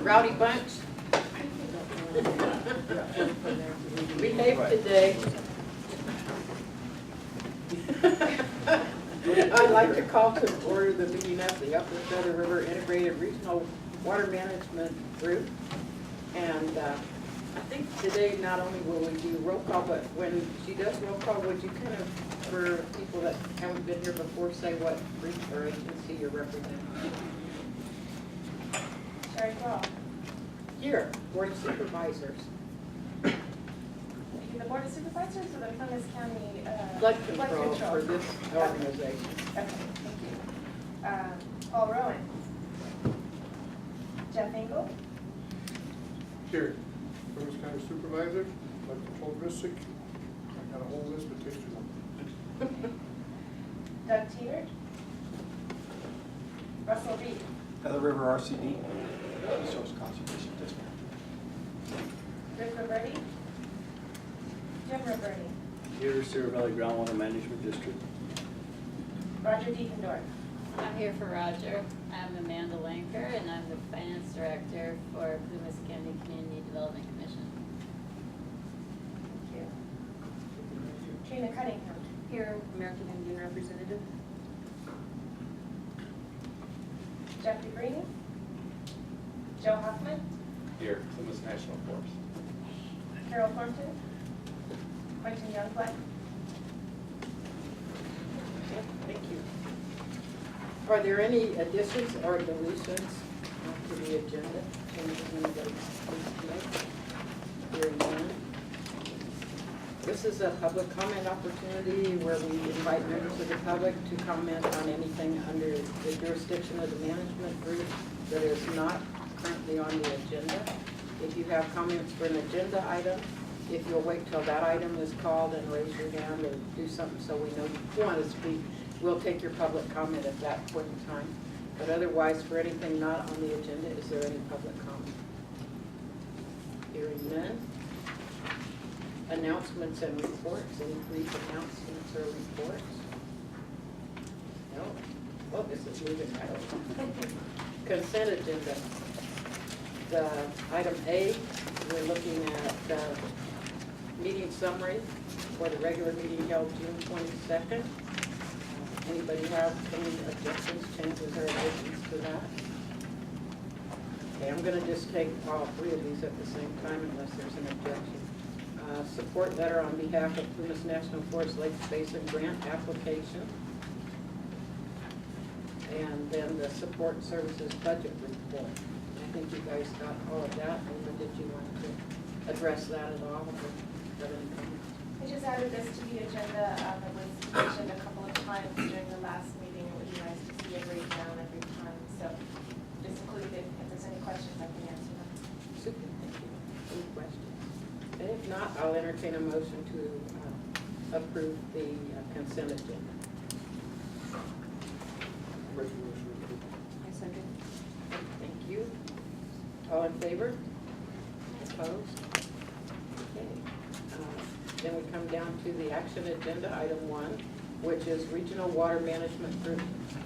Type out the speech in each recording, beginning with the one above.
Rowdy bunch. Behave today. I'd like to call to order the meeting of the Upper Feather River Integrated Regional Water Management Group. And I think today not only will we do roll call, but when she does roll call, would you kind of, for people that haven't been here before, say what group or agency you're representing? Sherry Crawl. Here, Board of Supervisors. The Board of Supervisors or the Plymouth County Flood control for this organization. Okay, thank you. Paul Rowan. Jeff Engel. Here, Plymouth County Supervisor, Flood Control District. I got a whole list, but takes too long. Doug Teeter. Russell Reed. Feather River RCD, Resource Conservation District. Rick Roberti. Jim Roberti. Here, Sierra Valley Groundwater Management District. Roger Deacondorf. I'm here for Roger. I'm Amanda Lanker, and I'm the Finance Director for Plumas County Community Development Commission. Thank you. Trina Cunningham. Here, American Indian Representative. Jeff DeGreeny. Joe Hoffman. Here, Plymouth National Forest. Carol Thornton. Quentin Youngblood. Thank you. Are there any additions or deletions to the agenda? Changes anybody wants to make? Hearing none. This is a public comment opportunity where we invite members of the public to comment on anything under the jurisdiction of the management group that is not currently on the agenda. If you have comments for an agenda item, if you'll wait till that item is called and raise your hand or do something so we know you want to speak, we'll take your public comment at that point in time. But otherwise, for anything not on the agenda, is there any public comment? Hearing none. Announcements and reports. Any brief announcements or reports? No? Oh, this is moving right along. Consent agenda. The item A, we're looking at meeting summary for the regular meeting held June 22nd. Anybody have any objections, changes, or additions to that? Okay, I'm going to just take all three of these at the same time unless there's an objection. Support letter on behalf of Plumas National Forest Lakes Basin grant application. And then the support services budget report. I think you guys got all of that. Or did you want to address that at all? Or have any comments? I just added this to the agenda. It was mentioned a couple of times during the last meeting. It would be nice to see a breakdown every time. So just include it. If there's any questions, I can answer them. Super, thank you. Any questions? And if not, I'll entertain a motion to approve the consent agenda. Resolution approved. I second. Thank you. All in favor? Opposed? Okay. Then we come down to the action agenda, item 1, which is Regional Water Management Group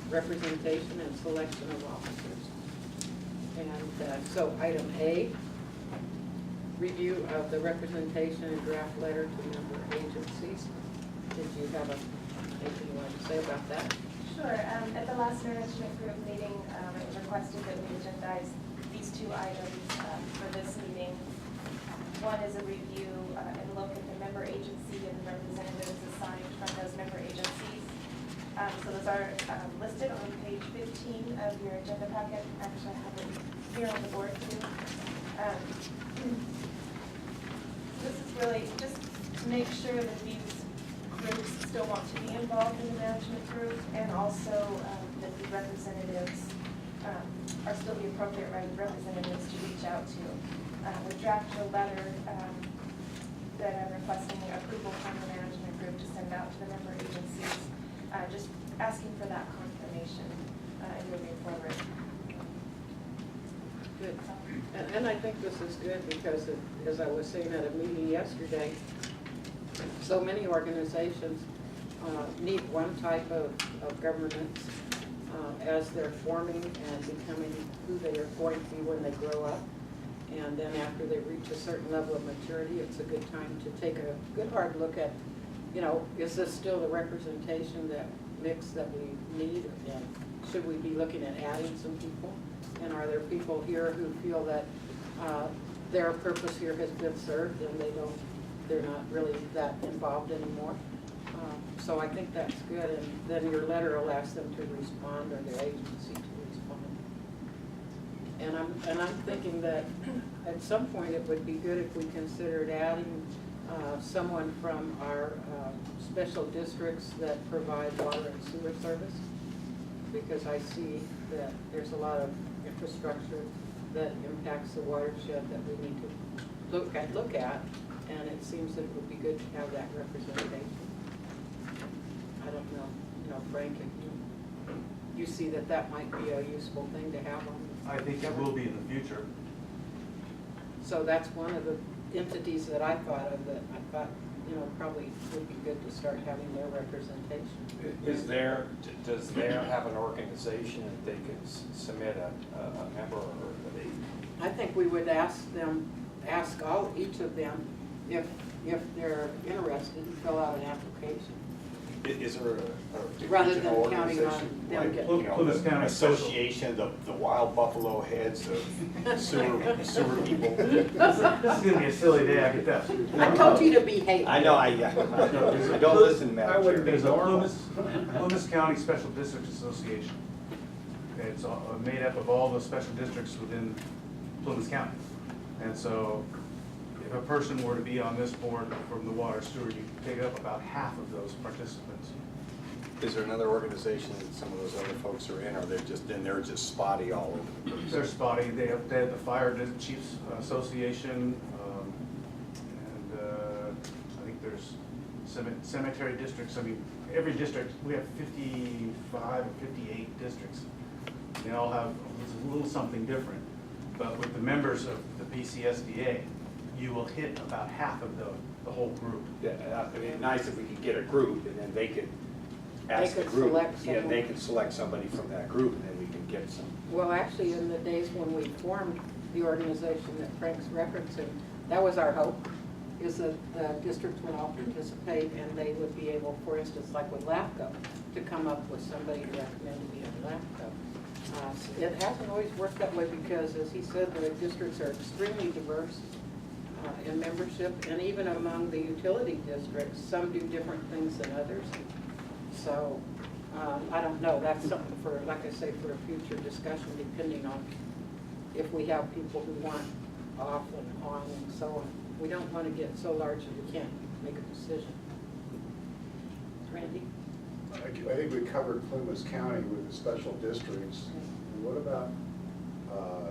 representation and selection of officers. And so item A, review of the representation and draft letter to member agencies. Did you have anything you wanted to say about that? Sure. At the last management group meeting, it was requested that we agendize these two items for this meeting. One is a review and look at the member agency and the representatives assigned from those member agencies. So those are listed on page 15 of your agenda packet. Actually, I have it here on the board too. This is really just to make sure that these groups still want to be involved in the management group, and also that the representatives are still the appropriate representatives to reach out to. We drafted a letter that I'm requesting approval from the management group to send out to the member agencies, just asking for that confirmation and moving forward. Good. And I think this is good because, as I was saying at a meeting yesterday, so many organizations need one type of governance as they're forming and becoming who they are going to be when they grow up. And then after they reach a certain level of maturity, it's a good time to take a good hard look at, is this still the representation, that mix that we need? And should we be looking at adding some people? And are there people here who feel that their purpose here has been served and they're not really that involved anymore? So I think that's good, and then your letter will ask them to respond, or their agency to respond. And I'm thinking that at some point it would be good if we considered adding someone from our special districts that provide water and sewer service, because I see that there's a lot of infrastructure that impacts the watershed that we need to look at, and it seems that it would be good to have that representation. I don't know, Frank, if you see that might be a useful thing to have on. I think it will be in the future. So that's one of the entities that I thought of that I thought, probably would be good to start having their representation. Does there have an organization that they could submit a member, or are they? I think we would ask each of them if they're interested and fill out an application. Is there a Rather than regional counting on organization, them like, getting- Plymouth County association, the wild buffalo heads of sewer people? This is gonna be a silly day, I get that. I told you to behave. I know, I don't listen, I Madam wouldn't Chair. be There's a normal. Plymouth County Special District Association. Okay, it's made up of all the special districts within Plymouth County. And so if a person were to be on this board from the water sewer, you could take up about half of those participants. Is there another organization that some of those other folks are in, or they're just spotty all over the place? They're spotty. They have the Fire Chiefs Association, and I think there's cemetery districts. I mean, every district, we have 55 or 58 districts. They all have a little something different. But with the members of the PCSDA, you will hit about half of the whole group. Yeah, it'd be nice if we could get a group, and then they could ask the could group. select Yeah, someone. they could select somebody from that group, and then we can get some. Well, actually, in the days when we formed the organization that Frank's referencing, that was our hope, is that the districts would all participate and they would be able, for instance, like with LAFCO, to come up with somebody to recommend to be in LAFCO. It hasn't always worked that way because, as he said, the districts are extremely diverse in membership, and even among the utility districts, some do different things than others. So, I don't know, that's something for, like I say, for a future discussion, depending on if we have people who want off and on and so on. We don't want to get so large that we can't make a decision. Randy? I think we covered Plymouth County with the special districts. What about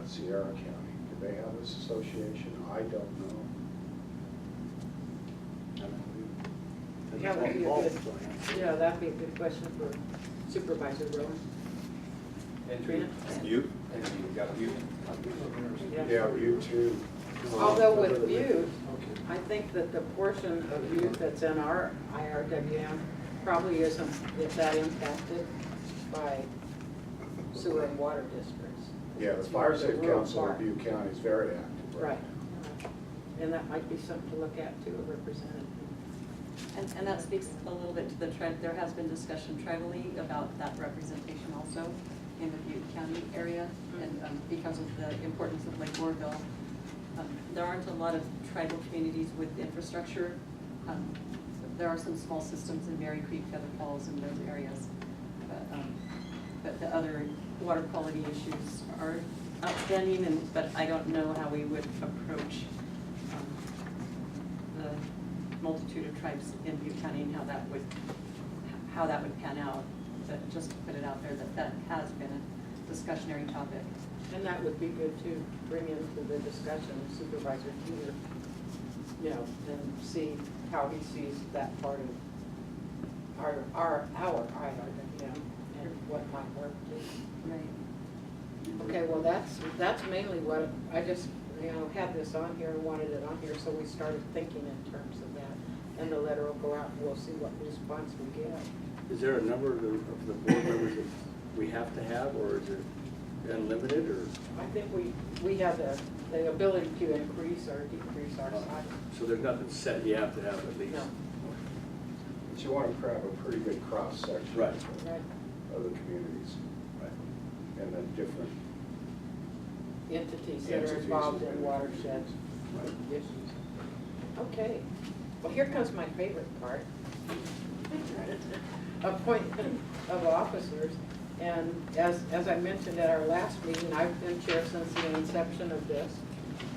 Sierra County? Do they have this association? I don't know. Yeah, that'd be a good, yeah, that'd be a good question for Supervisor Rowan. And Trina? You? And you got you? Yeah, you too. Although with Butte, I think that the portion of Butte that's in our IRWM probably isn't that impacted by sewer and water districts. Yeah, the It's more Fire of the Safe rural Council part. of Butte County is very active. Right. And that might be something to look at too, a representative. And that speaks a little bit to the trend. There has been discussion tribally about that representation also in the Butte County area, and because of the importance of Lake Oroville. There aren't a lot of tribal communities with infrastructure. There are some small systems in Mary Creek, Feather Falls, and those areas. But the other water quality issues are outstanding, but I don't know how we would approach the multitude of tribes in Butte County and how that would pan out. But just to put it out there that has been a discussionary topic. And that would be good to bring into the discussion Supervisor Peter, and see how he sees that part of our IRWM and what might work too. Right. Okay, well, that's mainly what, I just, had this on here and wanted it on here, so we started thinking in terms of that. And the letter will go out and we'll see what response we get. Is there a number of the board members that we have to have, or is it unlimited, or? I think we have the ability to increase or decrease our size. So there's nothing set, you have to have at least? No. But you want to have a pretty good cross-section Right. Right. of the communities Right. and then different Entities that are entities involved in and- watersheds Right. issues. Okay, well, here comes my favorite part. Appointment of officers. And as I mentioned at our last meeting, I've been chair since the inception of this,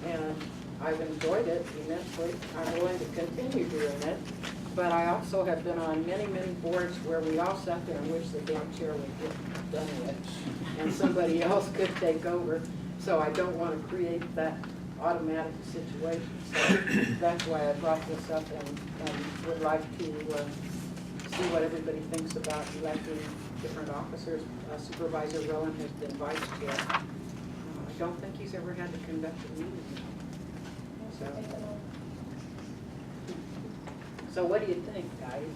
and I've enjoyed it immensely. I'm willing to continue doing it, but I also have been on many, many boards where we all sat there and wished the damn chair would get done with, and somebody else could take over. So I don't want to create that automatic situation. So that's why I brought this up and would like to see what everybody thinks about electing different officers. Supervisor Rowan has been vice chair. I don't think he's ever had to conduct a meeting. So what do you think, guys?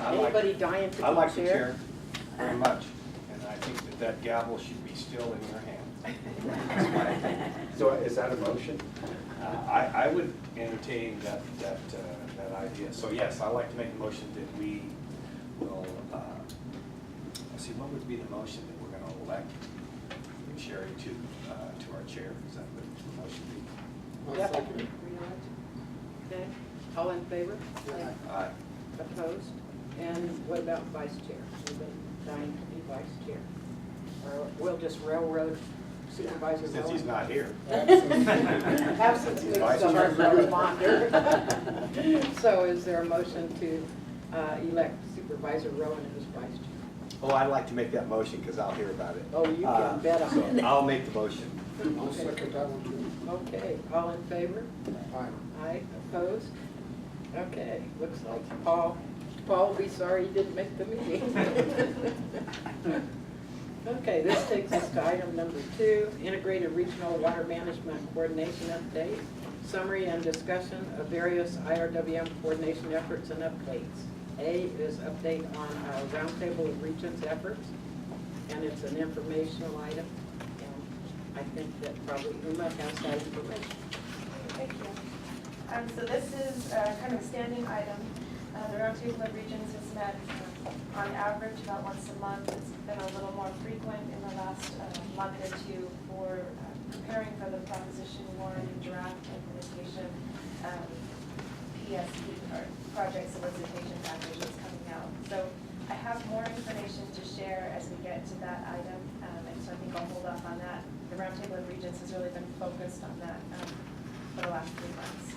Anybody dying to be chair? I like the chair very much, and I think that gavel should be still in your hand. That's my opinion. So is that a motion? I would entertain that idea. So yes, I'd like to make a motion that we will, let's see, what would be the motion that we're going to elect Sherry to our chair? Is that what the motion be? Yep. Okay, all in favor? Aye. Opposed? And what about vice chair? Anybody dying to be vice chair? Or we'll just railroad Supervisor Rowan? Since he's not here. Absence makes Vice the chair. heart grow fonder. So is there a motion to elect Supervisor Rowan as vice chair? Oh, I'd like to make that motion because I'll hear about it. Oh, you can bet on it. So I'll make the motion. I'll second that one too. Okay, all in favor? Aye. Aye, opposed? Okay, looks like Paul will be sorry he didn't make the meeting. Okay, this takes us to item number 2, Integrated Regional Water Management Coordination Update. Summary and discussion of various IRWM coordination efforts and updates. A is update on our Roundtable of Regions efforts, and it's an informational item. And I think that probably Uma has that information. Thank you. So this is kind of a standing item. The Roundtable of Regions has met on average about once a month. It's been a little more frequent in the last month or two for preparing for the Proposition 1 draft implementation PSD, or project solicitation package that's coming out. So I have more information to share as we get to that item, and so I think I'll hold off on that. The Roundtable of Regions has really been focused on that for the last 3 months.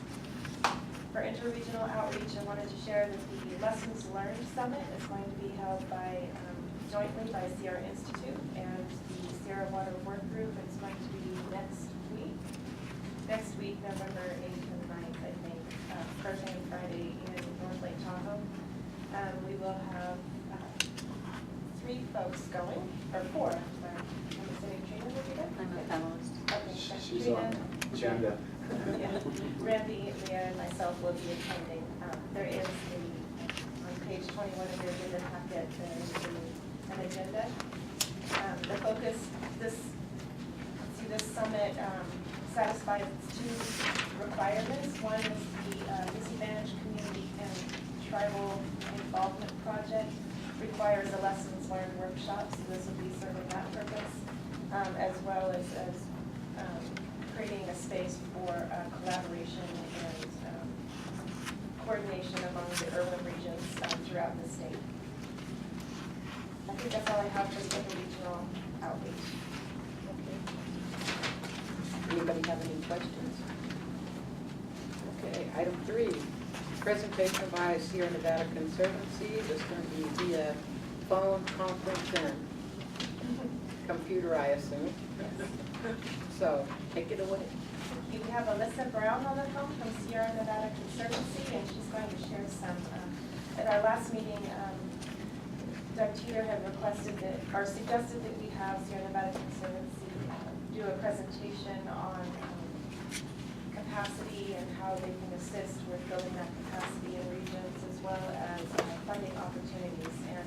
For interregional outreach, I wanted to share that the Lessons Learned Summit is going to be held by jointly by Sierra Institute and the Sierra Water Work Group. It's going to be next week, November 8th and 9th, I think, Thursday and Friday in North Lake Tahoe. We will have 3 folks going, or 4, I'm sorry. I'm sitting, Trina, will be there? I'm a panelist. Okay, so She's Trina, on agenda. yeah, Randy, Leah, and myself will be attending. There is on page 21 of your agenda packet, there is an agenda. The focus, this summit satisfies 2 requirements. One is the disadvantaged community and tribal involvement project requires a lessons learned workshop, so this will be serving that purpose, as well as creating a space for collaboration and coordination among the urban regions throughout the state. I think that's all I have for the regional outreach. Anybody have any questions? Okay, item 3, presentation by Sierra Nevada Conservancy. This is going to be via phone conference and computer, I assume. So, take it away. We have Alyssa Brown on the phone from Sierra Nevada Conservancy, and she's going to share some. At our last meeting, Doug Teeter had requested that, or suggested that we have Sierra Nevada Conservancy do a presentation on capacity and how they can assist with building that capacity in regions, as well as funding opportunities. And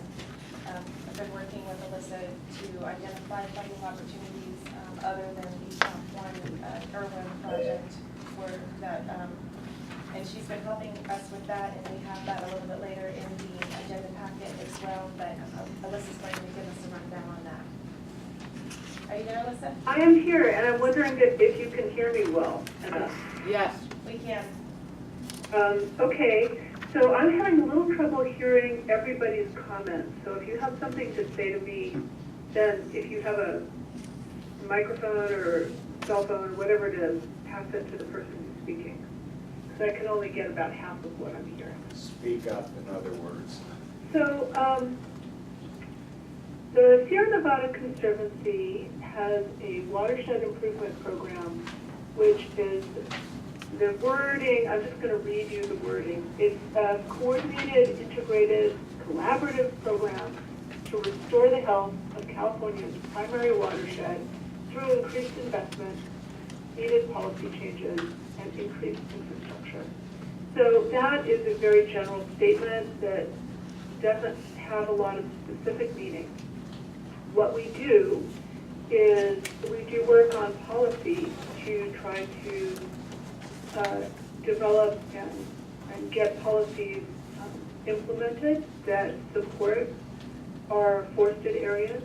I've been working with Alyssa to identify funding opportunities other than the top one RWMG project for that. And she's been helping us with that, and we have that a little bit later in the agenda packet as well, but Alyssa's going to give us a rundown on that. Are you there, Alyssa? I am here, and I'm wondering if you can hear me well enough. Yes. We can. Okay, so I'm having a little trouble hearing everybody's comments. So if you have something to say to me, then if you have a microphone or cell phone or whatever it is, pass it to the person who's speaking. Because I can only get about half of what I'm hearing. Speak up, in other words. So the Sierra Nevada Conservancy has a watershed improvement program, which is the wording, I'm just going to read you the wording. It's a coordinated, integrated, collaborative program to restore the health of California's primary watershed through increased investment, needed policy changes, and increased infrastructure. So that is a very general statement that doesn't have a lot of specific meaning. What we do is we do work on policy to try to develop and get policies implemented that support our forested areas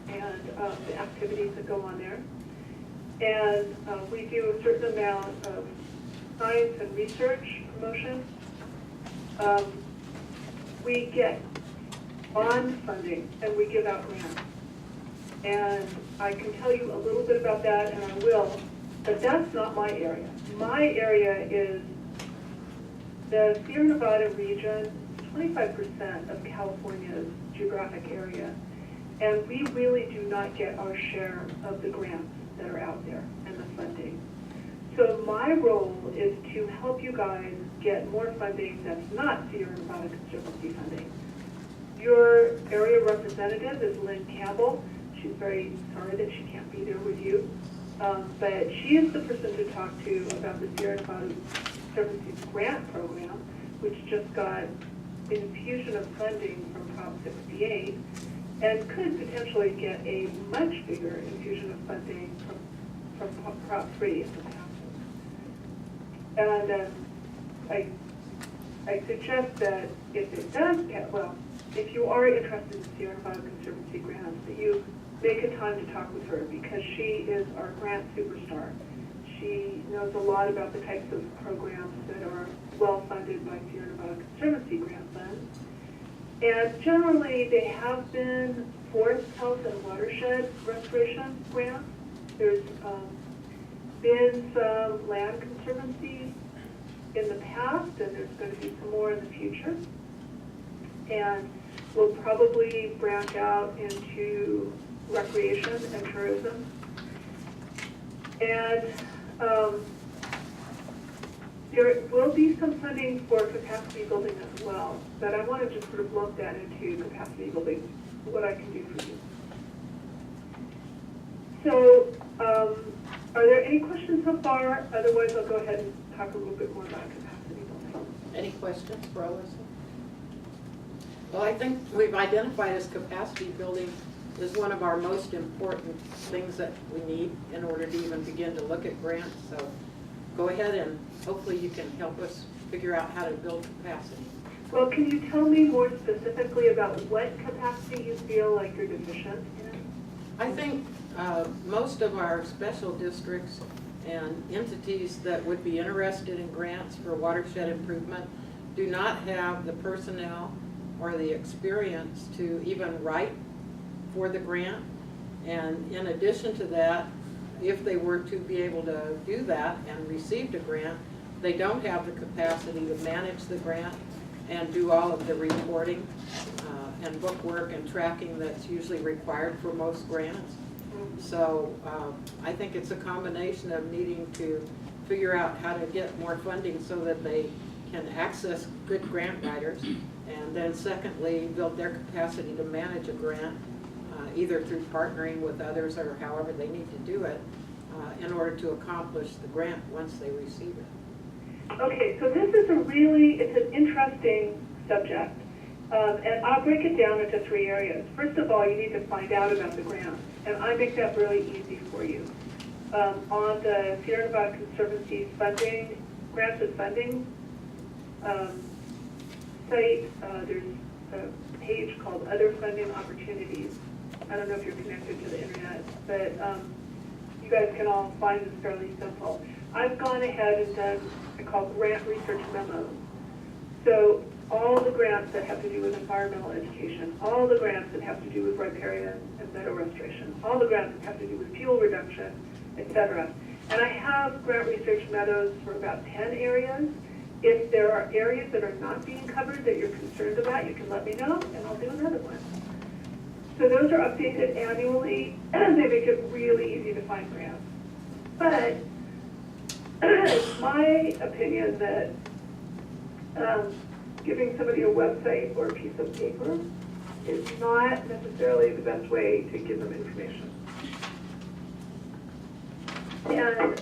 and the activities that go on there. And we do a certain amount of science and research promotion. We get bond funding and we give out grants. And I can tell you a little bit about that, and I will, but that's not my area. My area is the Sierra Nevada region, 25% of California's geographic area, and we really do not get our share of the grants that are out there and the funding. So my role is to help you guys get more funding that's not Sierra Nevada Conservancy funding. Your area representative is Lynn Campbell. She's very sorry that she can't be there with you. But she is the person to talk to about the Sierra Nevada Conservancy's grant program, which just got an infusion of funding from Prop 68 and could potentially get a much bigger infusion of funding from Prop 3 if it passes. And I suggest that if it does get, well, if you are interested in Sierra Nevada Conservancy grants, that you make a time to talk with her, because she is our grant superstar. She knows a lot about the types of programs that are well funded by Sierra Nevada Conservancy grant funds. And generally, they have been forest health and watershed restoration grants. There's been some land conservancies in the past, and there's going to be some more in the future. And we'll probably branch out into recreation and tourism. And there will be some funding for capacity building as well, but I want to just sort of lump that into capacity building, what I can do for you. So, are there any questions so far? Otherwise, I'll go ahead and talk a little bit more about capacity building. Any questions for Alyssa? Well, I think we've identified as capacity building is one of our most important things that we need in order to even begin to look at grants. So go ahead and hopefully you can help us figure out how to build capacity. Well, can you tell me more specifically about what capacity you feel like you're deficient in? I think most of our special districts and entities that would be interested in grants for watershed improvement do not have the personnel or the experience to even write for the grant. And in addition to that, if they were to be able to do that and received a grant, they don't have the capacity to manage the grant and do all of the reporting and book work and tracking that's usually required for most grants. So I think it's a combination of needing to figure out how to get more funding so that they can access good grant writers, and then secondly, build their capacity to manage a grant, either through partnering with others or however they need to do it, in order to accomplish the grant once they receive it. Okay, so this is it's an interesting subject. And I'll break it down into 3 areas. First of all, you need to find out about the grant, and I make that really easy for you. On the Sierra Nevada Conservancy's funding, grants and funding site, there's a page called Other Funding Opportunities. I don't know if you're connected to the internet, but you guys can all find this fairly simple. I've gone ahead and done, I call grant research memos. So all the grants that have to do with environmental education, all the grants that have to do with riparian and meadow restoration, all the grants that have to do with fuel reduction, etc. And I have grant research meadows for about 10 areas. If there are areas that are not being covered that you're concerned about, you can let me know and I'll do another one. So those are updated annually, and they make it really easy to find grants. But it's my opinion that giving somebody a website or a piece of paper is not necessarily the best way to give them information. And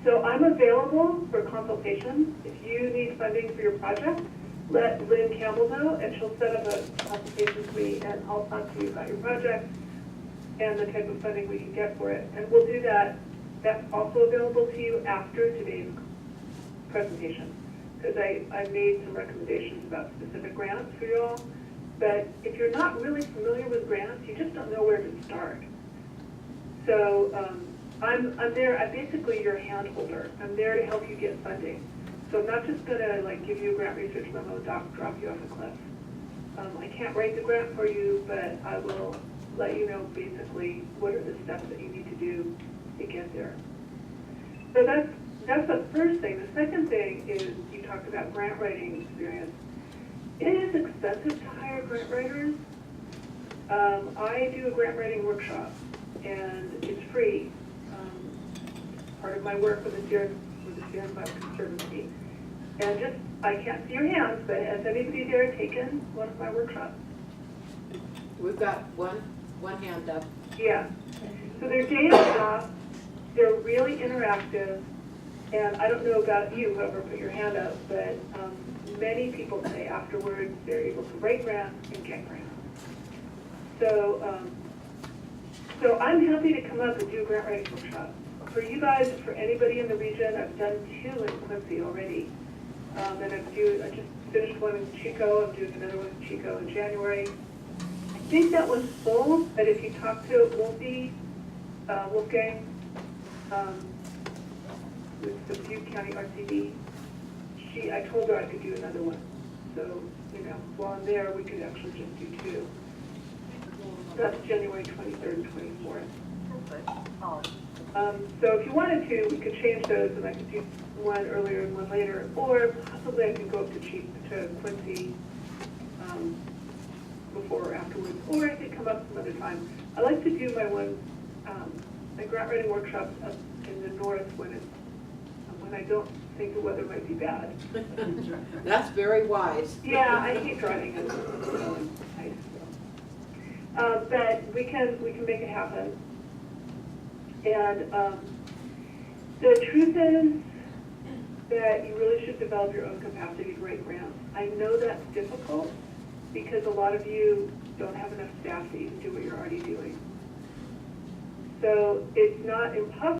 so I'm available for consultation. If you need funding for your project, let Lynn Campbell know, and she'll set up a consultation with me, and I'll talk to you about your project and the type of funding we can get for it. And we'll do that. That's also available to you after today's presentation, because I made some recommendations about specific grants for you all. But if you're not really familiar with grants, you just don't know where to start. So I'm there. I'm basically your hand holder. I'm there to help you get funding. So I'm not just going to like give you a grant research memo, drop you off a cliff. I can't write the grant for you, but I will let you know basically what are the steps that you need to do to get there. So that's the first thing. The second thing is you talked about grant writing experience. It is expensive to hire grant writers. I do a grant writing workshop, and it's free. Part of my work with the Sierra Nevada Conservancy. And just, I can't see your hands, but has anybody there taken one of my workshops? We've got one hand up. Yeah. So they're day and off, they're really interactive, and I don't know about you, whoever put your hand up, but many people say afterwards they're able to write grants and get grants. So, so I'm happy to come up and do a grant writing workshop. For you guys, for anybody in the region, I've done 2 in Quincy already. And I just finished one in Chico. I'm doing another one in Chico in January. I think that one's full, but if you talk to Wolfgang, with the Butte County RCD, I told her I could do another one. So, you know, while I'm there, we could actually just do 2. That's January 23rd and 24th. So if you wanted to, we could change those, and I could do one earlier and one later, or possibly I can go up to Quincy before or afterwards, or I could come up some other time. I like to do my grant writing workshops up in the north when I don't think the weather might be bad. That's very wise. Yeah, I hate driving in ice. But we can make it happen. And the truth is that you really should develop your own capacity to write grants. I know that's difficult because a lot of you don't have enough staff to even do what you're already doing. So it's not impossible.